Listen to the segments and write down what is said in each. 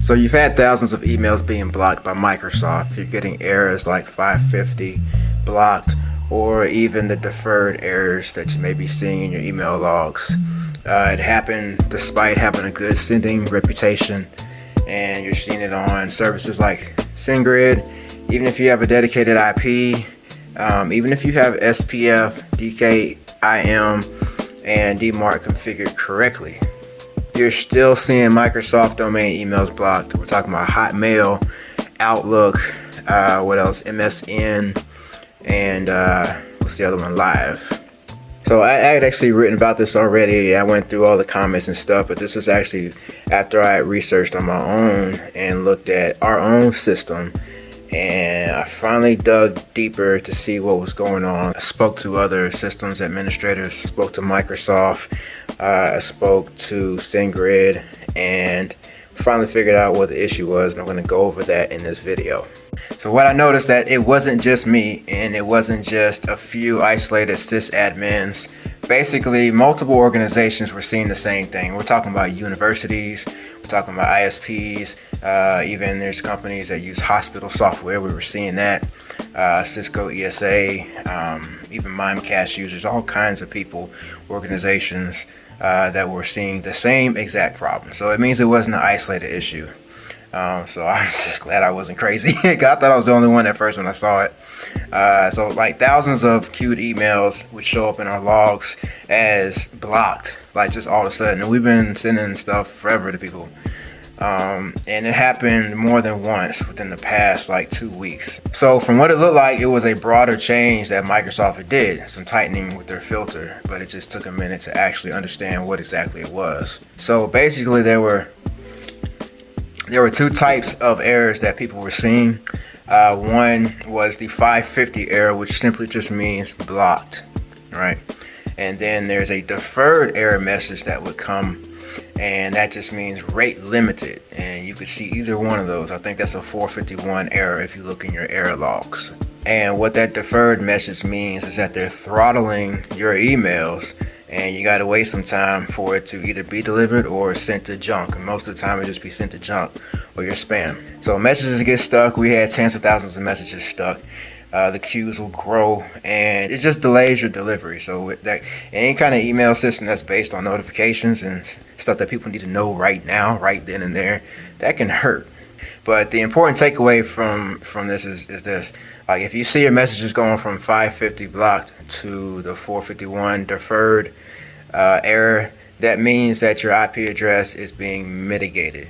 So you've had thousands of emails being blocked by Microsoft. You're getting errors like 550 blocked, or even the deferred errors that you may be seeing in your email logs. It happened despite having a good sending reputation, and you're seeing it on services like SendGrid. Even if you have a dedicated IP, even if you have SPF, DKIM, and DMARC configured correctly, you're still seeing Microsoft domain emails blocked. We're talking about Hotmail, Outlook, what else? MSN, and what's the other one? Live. So I had actually written about this already. I went through all the comments and stuff, but this was actually after I had researched on my own and looked at our own system. And I finally dug deeper to see what was going on. I spoke to other systems administrators, spoke to Microsoft, I spoke to SendGrid, and finally figured out what the issue was, and I'm going to go over that in this video. So what I noticed, that it wasn't just me, and it wasn't just a few isolated sysadmins. Basically, multiple organizations were seeing the same thing. We're talking about universities, we're talking about ISPs, even there's companies that use hospital software. We were seeing that. Cisco ESA, even Mimecast users, all kinds of people, organizations that were seeing the same exact problem. So it means it wasn't an isolated issue. So I'm just glad I wasn't crazy. I thought I was the only one at first when I saw it. So like thousands of queued emails would show up in our logs as blocked, like just all of a sudden. And we've been sending stuff forever to people. And it happened more than once within the past like 2 weeks. So from what it looked like, it was a broader change that Microsoft did, some tightening with their filter, but it just took a minute to actually understand what exactly it was. So basically there were two types of errors that people were seeing. One was the 550 error, which simply just means blocked, right? And then there's a deferred error message that would come, and that just means rate limited. And you could see either one of those. I think that's a 451 error if you look in your error logs. And what that deferred message means is that they're throttling your emails, and you got to wait some time for it to either be delivered or sent to junk. And most of the time it just be sent to junk or your spam. So messages get stuck. We had tens of thousands of messages stuck. The queues will grow, and it just delays your delivery. So with that, any kind of email system that's based on notifications and stuff that people need to know right now, right then and there, that can hurt. But the important takeaway from this is this. Like if you see your messages going from 550 blocked to the 451 deferred error, that means that your IP address is being mitigated.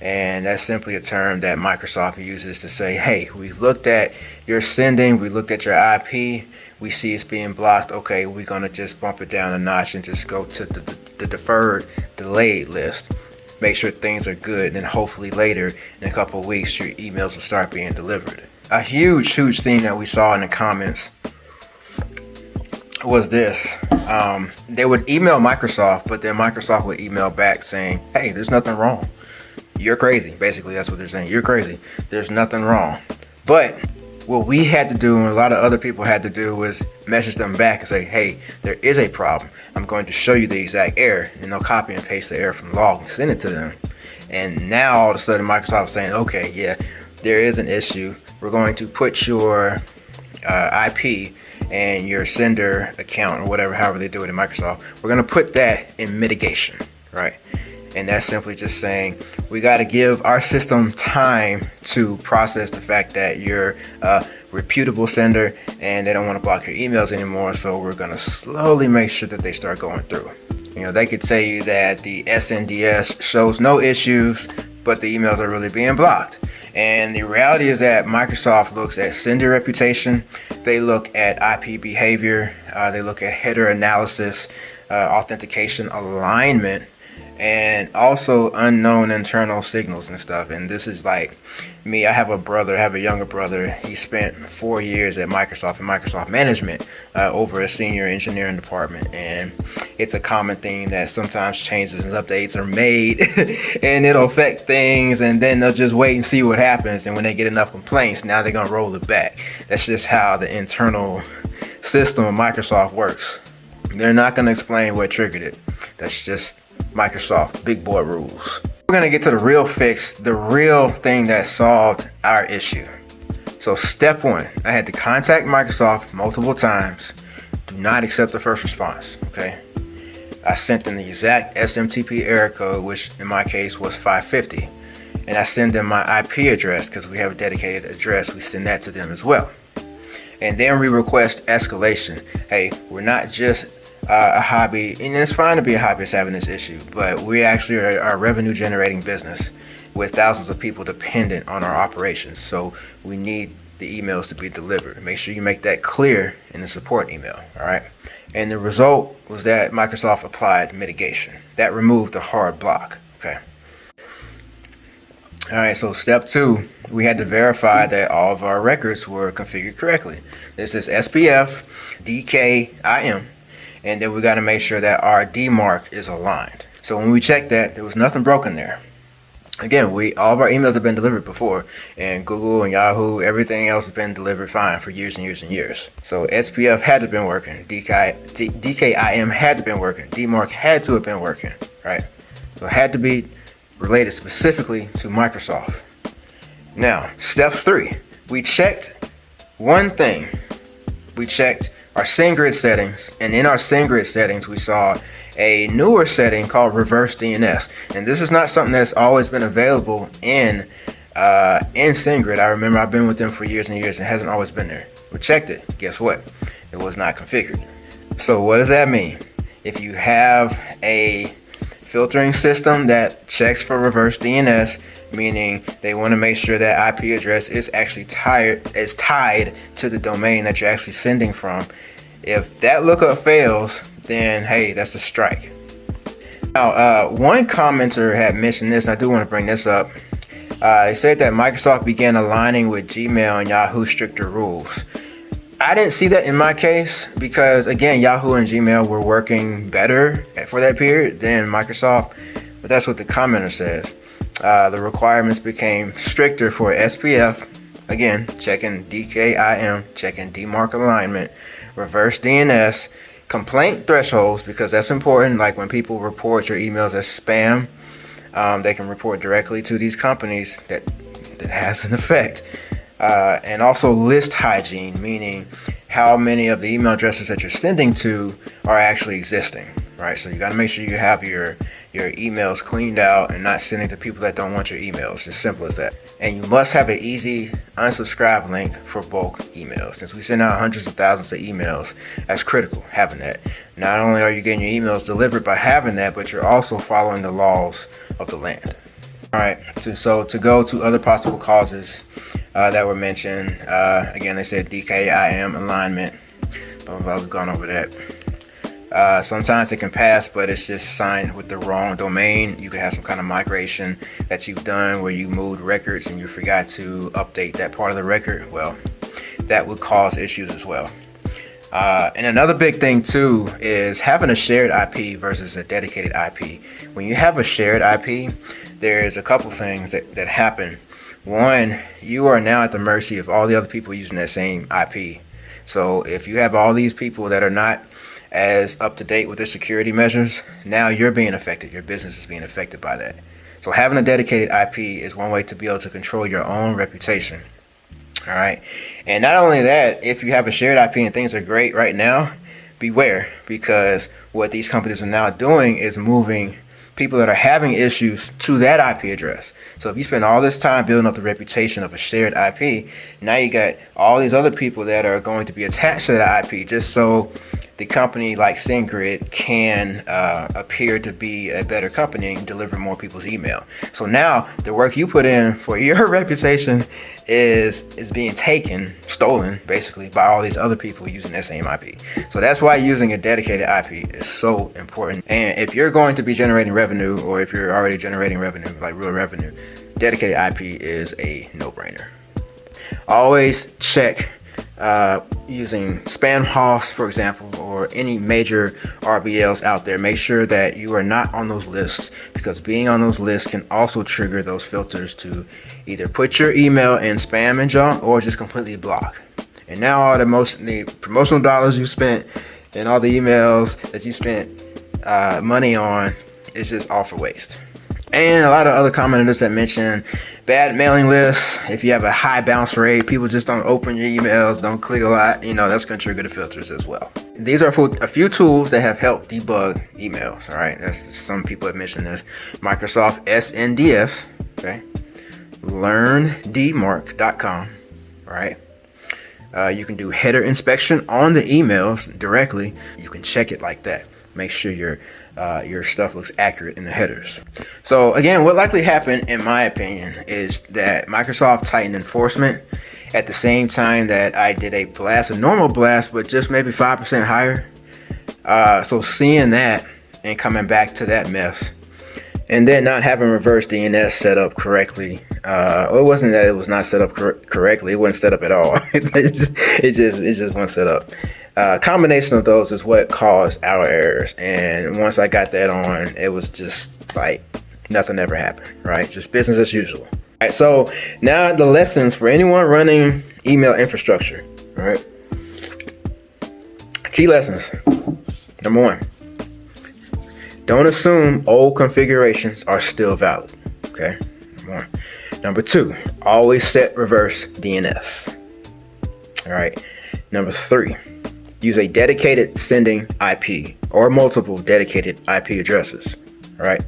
And that's simply a term that Microsoft uses to say, hey, we've looked at your sending, we looked at your IP, we see it's being blocked. Okay, we're going to just bump it down a notch and just go to the deferred, delayed list. Make sure things are good. Then hopefully later in a couple of weeks, your emails will start being delivered. A huge thing that we saw in the comments was this. They would email Microsoft, but then Microsoft would email back saying, hey, there's nothing wrong. You're crazy. Basically, that's what they're saying. You're crazy. There's nothing wrong. But what we had to do, and a lot of other people had to do, was message them back and say, hey, there is a problem. I'm going to show you the exact error. And they'll copy and paste the error from the log and send it to them. And now all of a sudden Microsoft is saying, okay, yeah, there is an issue. We're going to put your IP and your sender account or whatever, however they do it in Microsoft, we're going to put that in mitigation, right? And that's simply just saying we got to give our system time to process the fact that you're a reputable sender and they don't want to block your emails anymore. So we're going to slowly make sure that they start going through. You know, they could tell you that the SNDS shows no issues, but the emails are really being blocked. And the reality is that Microsoft looks at sender reputation, they look at IP behavior, they look at header analysis, authentication alignment, and also unknown internal signals and stuff. And this is like me. I have a younger brother. He spent 4 years at Microsoft in Microsoft management over a senior engineering department. And it's a common thing that sometimes changes and updates are made and it'll affect things, and then they'll just wait and see what happens. And when they get enough complaints, now they're going to roll it back. That's just how the internal system of Microsoft works. They're not going to explain what triggered it. That's just Microsoft big boy rules. We're gonna get to the real fix, the real thing that solved our issue. So step one, I had to contact Microsoft multiple times. Do not accept the first response, okay? I sent them the exact SMTP error code, which in my case was 550. And I send them my IP address because we have a dedicated address. We send that to them as well. And then we request escalation. Hey, we're not just a hobby, and it's fine to be a hobbyist having this issue, but we actually are a revenue generating business with thousands of people dependent on our operations. So we need the emails to be delivered. Make sure you make that clear in the support email, all right? And the result was that Microsoft applied mitigation. That removed the hard block, okay? All right, so step two, we had to verify that all of our records were configured correctly. This is SPF, DKIM, and then we got to make sure that our DMARC is aligned. So when we checked that, there was nothing broken there. Again, all of our emails have been delivered before, and Google and Yahoo, everything else has been delivered fine for years and years and years. So SPF had to have been working, DKIM had to have been working, DMARC had to have been working, right? So it had to be related specifically to Microsoft. Now, step three, we checked one thing. We checked our SendGrid settings, and in our SendGrid settings, we saw a newer setting called reverse DNS. And this is not something that's always been available in SendGrid. I remember I've been with them for years and years and it hasn't always been there. We checked it. Guess what? It was not configured. So what does that mean? If you have a filtering system that checks for reverse DNS, meaning they want to make sure that IP address is actually tied to the domain that you're actually sending from. If that lookup fails, then hey, that's a strike. Now, one commenter had mentioned this, and I do want to bring this up. They said that Microsoft began aligning with Gmail and Yahoo stricter rules. I didn't see that in my case because, again, Yahoo and Gmail were working better for that period than Microsoft, but that's what the commenter says. The requirements became stricter for SPF, again, checking DKIM, checking DMARC alignment, reverse DNS, complaint thresholds, because that's important. Like when people report your emails as spam, they can report directly to these companies that has an effect. And also list hygiene, meaning how many of the email addresses that you're sending to are actually existing, right? So you got to make sure you have your emails cleaned out and not sending to people that don't want your emails. As simple as that. And you must have an easy unsubscribe link for bulk emails. Since we send out hundreds of thousands of emails, that's critical, having that. Not only are you getting your emails delivered by having that, but you're also following the laws of the land. All right, so to go to other possible causes that were mentioned, again, they said DKIM alignment, blah, blah, blah, we've gone over that. Sometimes it can pass, but it's just signed with the wrong domain. You could have some kind of migration that you've done where you moved records and you forgot to update that part of the record. Well, that would cause issues as well. And another big thing too is having a shared IP versus a dedicated IP. When you have a shared IP, there's a couple things that happen. One, you are now at the mercy of all the other people using that same IP. So if you have all these people that are not as up to date with their security measures, now you're being affected. Your business is being affected by that. So having a dedicated IP is one way to be able to control your own reputation. All right. And not only that, if you have a shared IP and things are great right now, beware, because what these companies are now doing is moving people that are having issues to that IP address. So if you spend all this time building up the reputation of a shared IP, now you got all these other people that are going to be attached to that IP just so the company like SendGrid can appear to be a better company and deliver more people's email. So now the work you put in for your reputation is being stolen basically by all these other people using that same IP. So that's why using a dedicated IP is so important. And if you're going to be generating revenue, or if you're already generating revenue, like real revenue, dedicated IP is a no-brainer. Always check using SpamHawks, for example, or any major RBLs out there. Make sure that you are not on those lists, because being on those lists can also trigger those filters to either put your email in spam and junk or just completely block. And now all the promotional dollars you spent and all the emails that you spent money on is just all for waste. And a lot of other commenters that mention bad mailing lists. If you have a high bounce rate, people just don't open your emails, don't click a lot, that's going to trigger the filters as well. These are a few tools that have helped debug emails. All right, some people have mentioned this. Microsoft SNDS, okay, learndmark.com. All right. You can do header inspection on the emails directly. You can check it like that. Make sure your stuff looks accurate in the headers. So again, what likely happened, in my opinion, is that Microsoft tightened enforcement at the same time that I did a normal blast, but just maybe 5% higher. So seeing that and coming back to that mess, and then not having reverse DNS set up correctly. It wasn't that it was not set up correctly. It wasn't set up at all. it just wasn't set up. Combination of those is what caused our errors. And once I got that on, it was just like nothing ever happened, right? Just business as usual. All right, so now the lessons for anyone running email infrastructure, all right? Key lessons. Number 1. Don't assume old configurations are still valid, okay? Number 1. Number 2, always set reverse DNS. All right. Number 3, use a dedicated sending IP or multiple dedicated IP addresses. All right.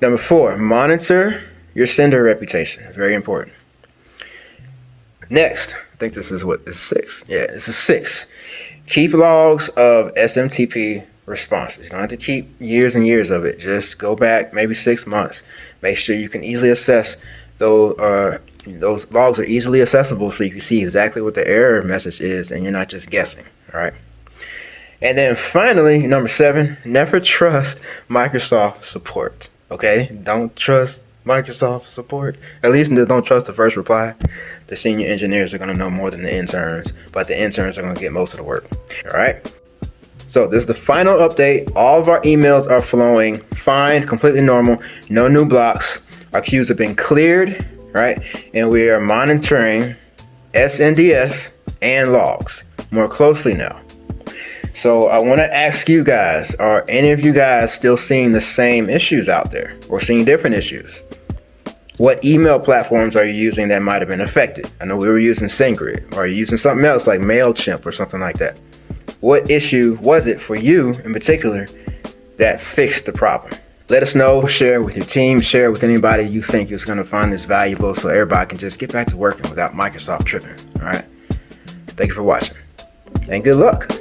Number 4, monitor your sender reputation. Very important. Next, I think this is 6. Yeah, this is 6. Keep logs of SMTP responses. You don't have to keep years and years of it. Just go back maybe 6 months. Make sure you can easily assess those logs are easily accessible, so you can see exactly what the error message is and you're not just guessing. All right. And then finally, number 7, never trust Microsoft support. Okay, don't trust Microsoft support. At least don't trust the first reply. The senior engineers are going to know more than the interns, but the interns are going to get most of the work. All right. So this is the final update. All of our emails are flowing fine, completely normal, no new blocks. Our queues have been cleared, right? And we are monitoring SNDS and logs more closely now. So I want to ask you guys, are any of you guys still seeing the same issues out there or seeing different issues? What email platforms are you using that might have been affected? I know we were using SendGrid. Or are you using something else like MailChimp or something like that? What issue was it for you in particular that fixed the problem? Let us know, share with your team, share with anybody you think is going to find this valuable so everybody can just get back to working without Microsoft tripping. All right. Thank you for watching and good luck.